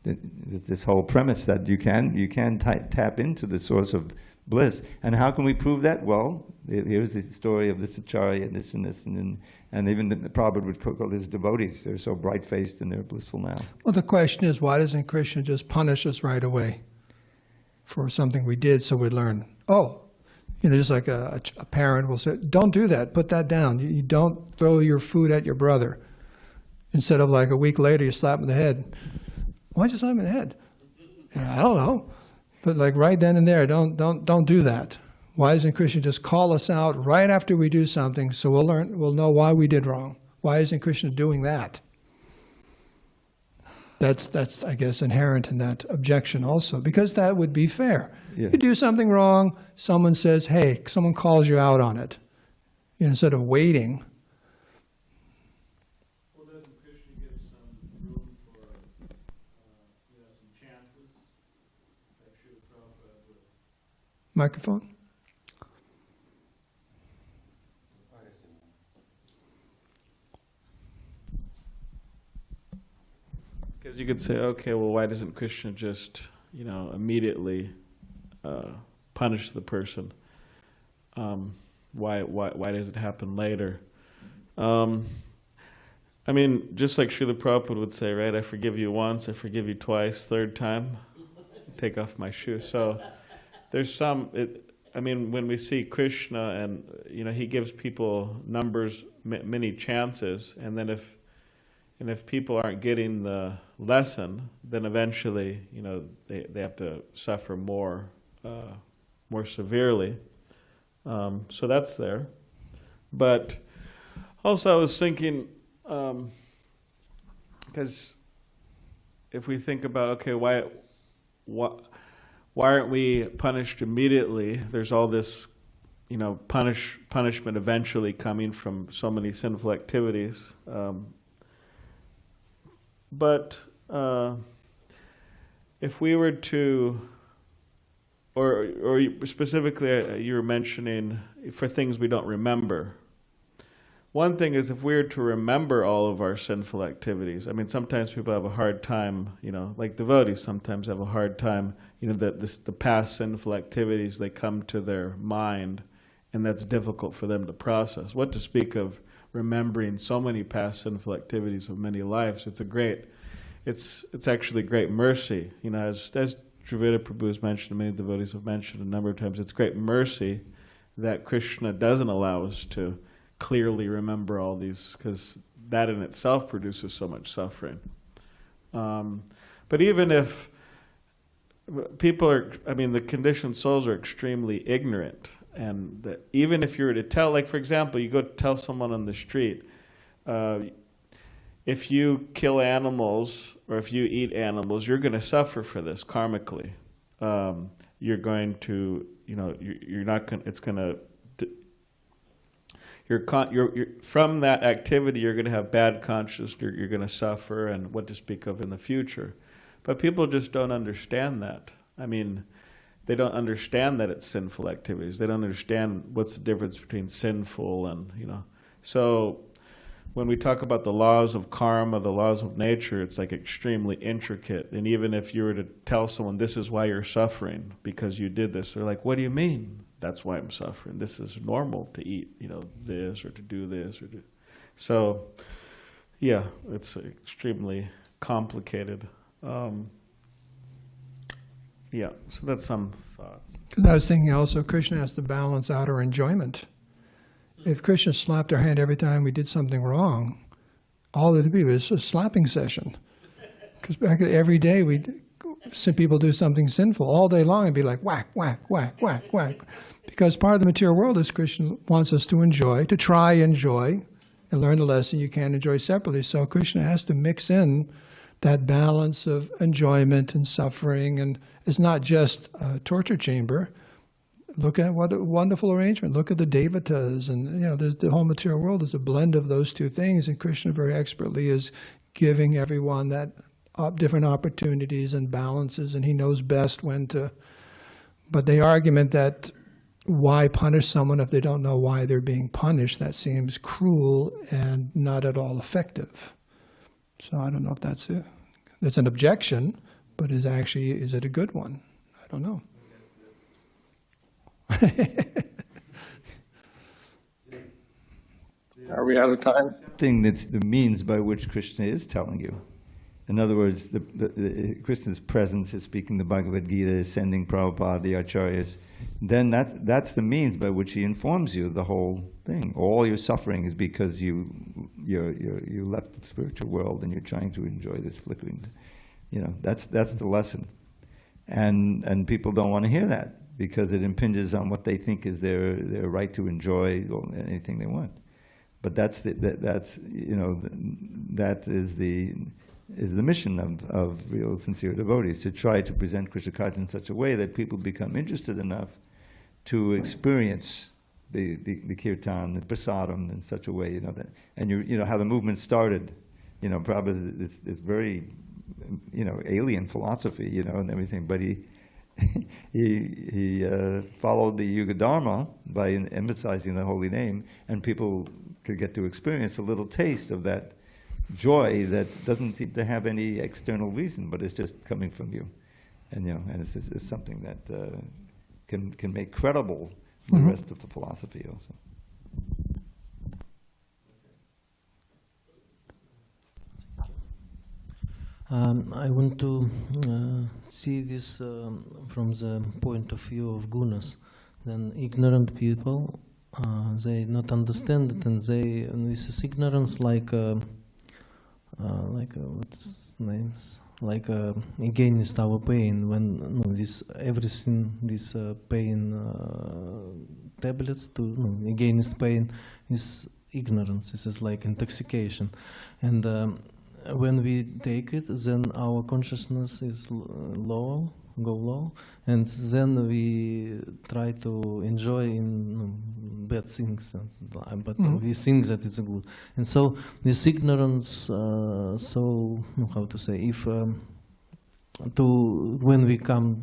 this whole premise that you can tap into the source of bliss. And how can we prove that? Well, here's the story of this acharya and this and this, and even the Prabhupada would call this devotees. They're so bright-faced and they're blissful now. Well, the question is, why doesn't Krishna just punish us right away for something we did so we learn? Oh, just like a parent will say, don't do that, put that down. You don't throw your food at your brother. Instead of like a week later, you slap him in the head. Why'd you slap him in the head? I don't know. But like right then and there, don't do that. Why doesn't Krishna just call us out right after we do something so we'll know why we did wrong? Why isn't Krishna doing that? That's I guess inherent in that objection also, because that would be fair. Yeah. You do something wrong, someone says, hey, someone calls you out on it. Instead of waiting. Well, doesn't Krishna give some room for some chances? Like Srila Prabhupada would. Microphone? Because you could say, okay, well, why doesn't Krishna just, immediately punish the person? Why does it happen later? Just like Srila Prabhupada would say, right? I forgive you once, I forgive you twice, third time, take off my shoe. So there's some. When we see Krishna, and he gives people many chances, and then if people aren't getting the lesson, then eventually, they have to suffer more severely. So that's there. But also I was thinking, because if we think about, okay, why aren't we punished immediately? There's all this, punishment eventually coming from so many sinful activities. But if we were to, or specifically you were mentioning for things we don't remember. One thing is if we were to remember all of our sinful activities. Sometimes people have a hard time, like devotees sometimes have a hard time, the past sinful activities, they come to their mind, and that's difficult for them to process. What to speak of remembering so many past sinful activities of many lives? It's actually great mercy. As Dravida Prabhu has mentioned, many devotees have mentioned a number of times, it's great mercy that Krishna doesn't allow us to clearly remember all these, because that in itself produces so much suffering. But even if people are, the conditioned souls are extremely ignorant, and that even if you were to tell, like for example, you go to tell someone on the street, if you kill animals or if you eat animals, you're going to suffer for this karmically. You're going to, you're not going. It's going to. You're from that activity, you're going to have bad consciousness. You're going to suffer, and what to speak of in the future. But people just don't understand that. They don't understand that it's sinful activities. They don't understand what's the difference between sinful and So when we talk about the laws of karma, the laws of nature, it's like extremely intricate. And even if you were to tell someone, this is why you're suffering, because you did this, they're like, what do you mean? That's why I'm suffering. This is normal to eat, this or to do this or to. So, yeah, it's extremely complicated. Yeah, so that's some thoughts. Because I was thinking also, Krishna has to balance out our enjoyment. If Krishna slapped our hand every time we did something wrong, all it would be was a slapping session. Because every day people do something sinful all day long and be like whack, whack, whack, whack, whack. Because part of the material world is Krishna wants us to enjoy, to try enjoy, and learn the lesson you can't enjoy separately. So Krishna has to mix in that balance of enjoyment and suffering, and it's not just a torture chamber. Look at what a wonderful arrangement. Look at the devatas, and the whole material world is a blend of those two things, and Krishna very expertly is giving everyone that different opportunities and balances, and he knows best when to. But the argument that why punish someone if they don't know why they're being punished, that seems cruel and not at all effective. So I don't know if that's an objection, but is it a good one? I don't know. Are we out of time? Thing that's the means by which Krishna is telling you. In other words, Krishna's presence, his speaking the Bhagavad Gita, his sending Prabhupada, the Acharyas, then that's the means by which he informs you the whole thing. All your suffering is because you left the spiritual world and you're trying to enjoy this flickering. That's the lesson. And people don't want to hear that because it impinges on what they think is their right to enjoy anything they want. But that is the mission of real sincere devotees, to try to present Krishna consciousness in such a way that people become interested enough to experience the kirtan, the prasadam in such a way, that, and how the movement started. Prabhupada is very, alien philosophy, and everything, but he followed the Yuga Dharma by emphasizing the holy name, and people could get to experience a little taste of that joy that doesn't seem to have any external reason, but it's just coming from you, and it's something that can make credible the rest of the philosophy also. I want to see this from the point of view of gunas. Then ignorant people, they not understand it, and this is ignorance like what's names? Like against our pain, when this pain tablets against pain is ignorance. This is like intoxication, and when we take it, then our consciousness is go low, and then we try to enjoy in bad things, but we think that it's good. And so this ignorance, how to say, if when we come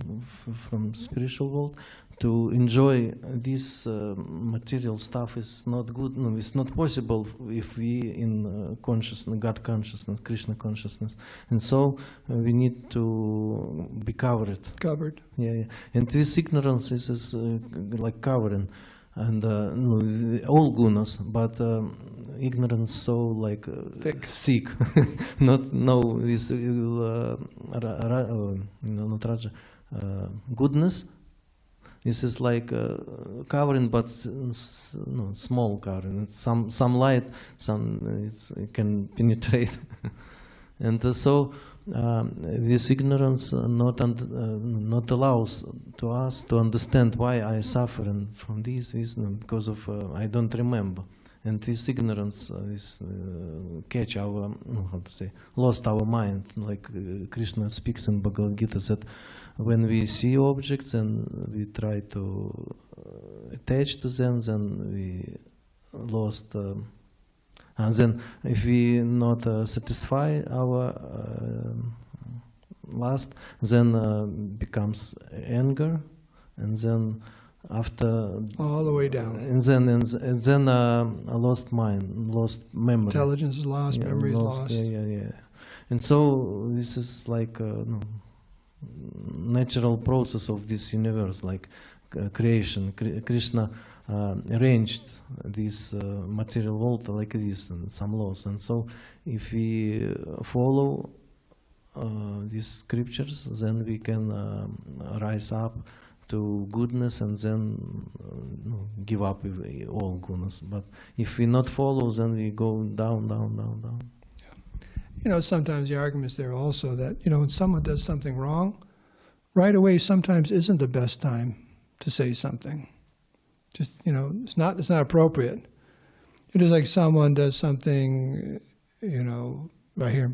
from spiritual world, to enjoy this material stuff is not good. No, it's not possible if we in consciousness, God consciousness, Krishna consciousness, and so we need to be covered. Covered. Yeah. And this ignorance is like covering, and all gunas, but ignorance so like thick. Not this not raja goodness. This is like covering, but small covering. It's some light, it can penetrate, and so this ignorance not allows to us to understand why I suffering from this because of I don't remember, and this ignorance is catch our lost our mind. Like Krishna speaks in Bhagavad Gita that when we see objects and we try to attach to them, then we lost. And then if we not satisfy our lust, then becomes anger, and then after all the way down, and then a lost mind, lost memory. Intelligence is lost, memory is lost. Yeah. And so this is like natural process of this universe, like creation. Krishna arranged this material world like this, and some laws. And so if we follow these scriptures, then we can rise up to goodness, and then give up with all goodness. But if we not follow, then we go down. Sometimes the argument's there also that, when someone does something wrong, right away sometimes isn't the best time to say something. Just, it's not appropriate. It is like someone does something, right here,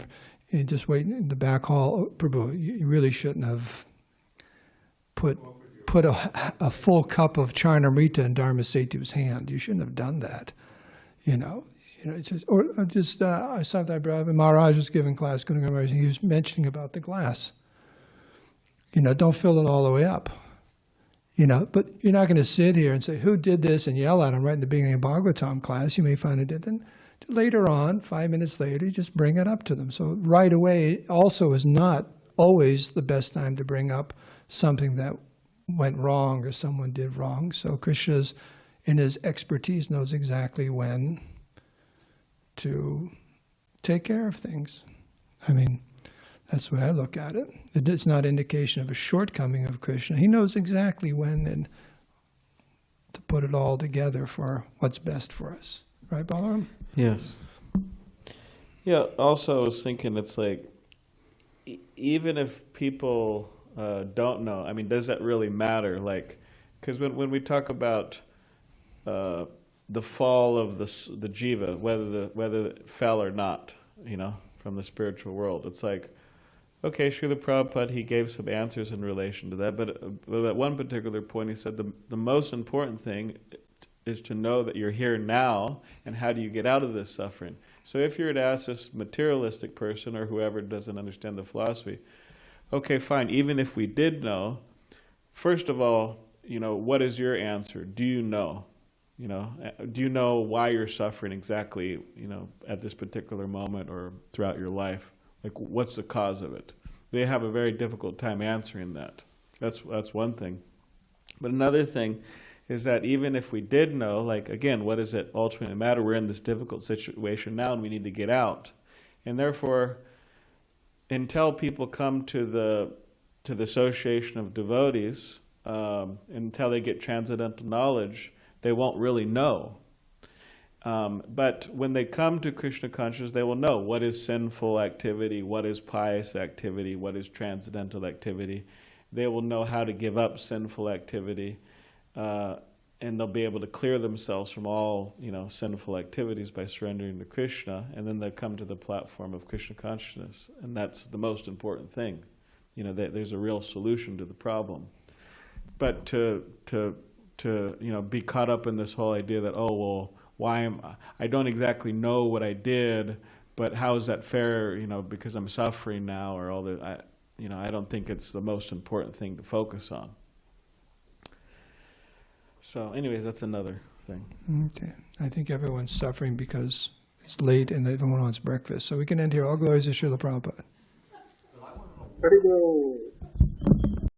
and just wait in the back hall. Oh, Prabhu, you really shouldn't have put a full cup of Charnamrita in Dharmasetu's hand. You shouldn't have done that, it's just, sometimes Maharaj was giving class, he was mentioning about the glass. Don't fill it all the way up. But you're not going to sit here and say, who did this, and yell at them right in the beginning of Bhagavatam class. You may find it did. And later on, 5 minutes later, you just bring it up to them. So right away also is not always the best time to bring up something that went wrong or someone did wrong. So Krishna's, in his expertise, knows exactly when to take care of things. I mean, that's the way I look at it. It's not indication of a shortcoming of Krishna. He knows exactly when and to put it all together for what's best for us. Right, Balaram? Yes. Yeah, also I was thinking it's like, even if people don't know, I mean, does that really matter? Like, because when we talk about the fall of the jiva, whether it fell or not, from the spiritual world, it's like, okay, Srila Prabhupada, he gave some answers in relation to that, but at one particular point he said the most important thing is to know that you're here now, and how do you get out of this suffering? So if you were to ask this materialistic person or whoever doesn't understand the philosophy, okay, fine, even if we did know, first of all, what is your answer? Do you know? Do you know why you're suffering exactly, at this particular moment or throughout your life? Like, what's the cause of it? They have a very difficult time answering that. That's one thing. But another thing is that even if we did know, like, again, what does it ultimately matter? We're in this difficult situation now and we need to get out. And therefore, until people come to the association of devotees, until they get transcendental knowledge, they won't really know. But when they come to Krishna consciousness, they will know what is sinful activity, what is pious activity, what is transcendental activity. They will know how to give up sinful activity, and they'll be able to clear themselves from all sinful activities by surrendering to Krishna, and then they'll come to the platform of Krishna consciousness, and that's the most important thing. There's a real solution to the problem. But to be caught up in this whole idea that, oh well, I don't exactly know what I did, but how is that fair? Because I'm suffering now, or all that. I don't think it's the most important thing to focus on. So, anyways, that's another thing. Okay. I think everyone's suffering because it's late and everyone wants breakfast. So we can end here. All glories to Srila Prabhupada. Very good.